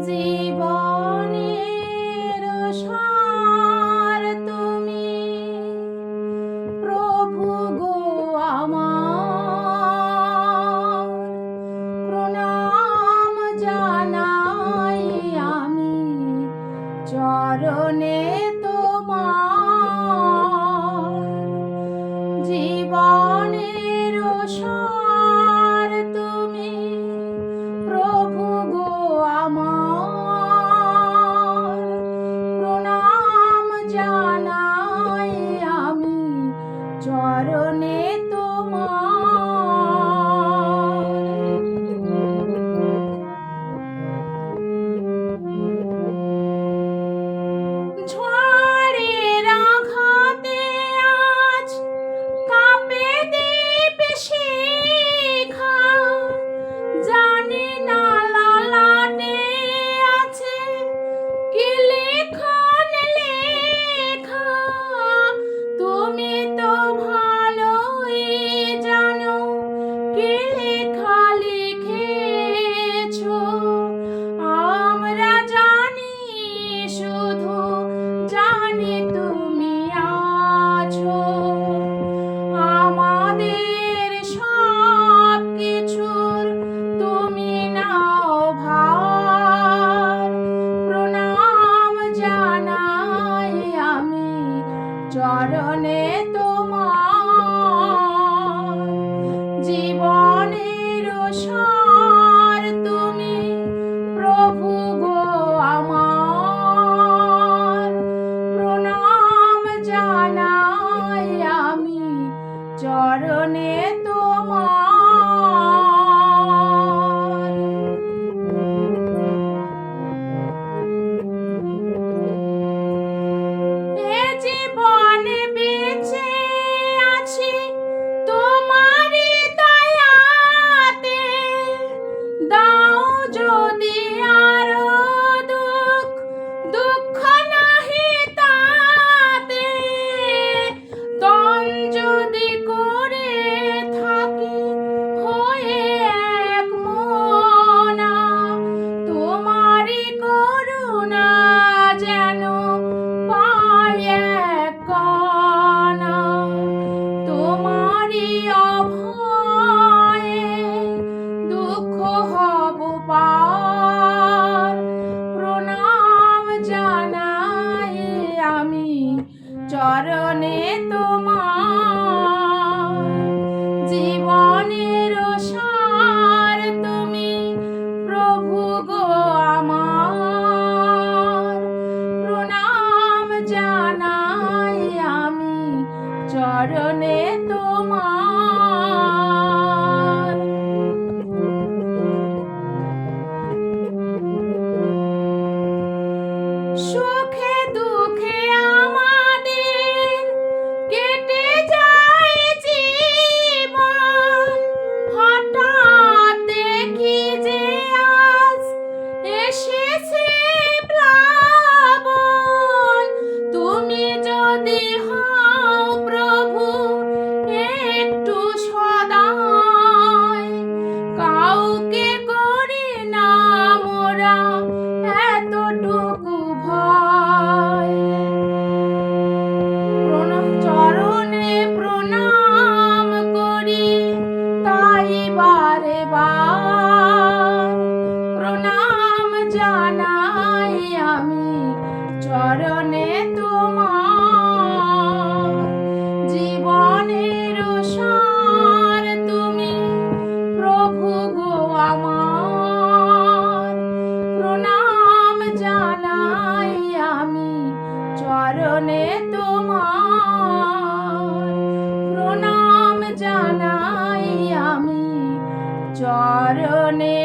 জীবনের সার তুমি প্রভু গো আমার, প্রণাম জানাই আমি চরণে তোমার। জীবনের সার তুমি প্রভু গো আমার, প্রণাম জানাই আমি চরণে ঝড়ের আঘাতে আজ কাঁপে দীপ শিখা, জানি না ললাটে আছে কি লিখন লেখা। তুমি তো ভালোই জানো কি লেখা লিখেছো, আমরা জানি শুধু জানি তুমি আছো। আমাদের সব কিছুর তুমি নাও ভার, প্রণাম জানাই আমি চরণে তোমার। জীবনের সার তুমি প্রভু গো আমার, প্রণাম জানাই আমি চরণে তোমার। এ জীবনে বেঁচে আছি তোমারই দয়াতে, দাও যদি আরো দুঃখ, দুঃখ নাহি তাতে। তন যদি করে থাকি হয়ে এক মনা, তোমারই করুণা যেন পাই এক কণা। তোমারই অভয়ে দুঃখ হব পার, প্রণাম জানাই আমি চরণে তোমার। জীবনের সার তুমি প্রভু গো আমার, প্রণাম জানাই আমি চরণে তোমার। সুখে দুঃখে আমাদের কেটে যায় জীবন, হঠাৎ দেখি যে আজ এসেছে প্লাবন। তুমি যদি হও প্রভু একটু সদয়, কাউকে করি না মোরা এতটুকু ভয়। চরণে প্রণাম করি তাই বারে বার, প্রণাম জানাই আমি চরণে তোমার। জীবনের সার তুমি প্রভু গো আমার, প্রণাম জানাই আমি চরণে তোমার, প্রণাম জানাই আমি চরণে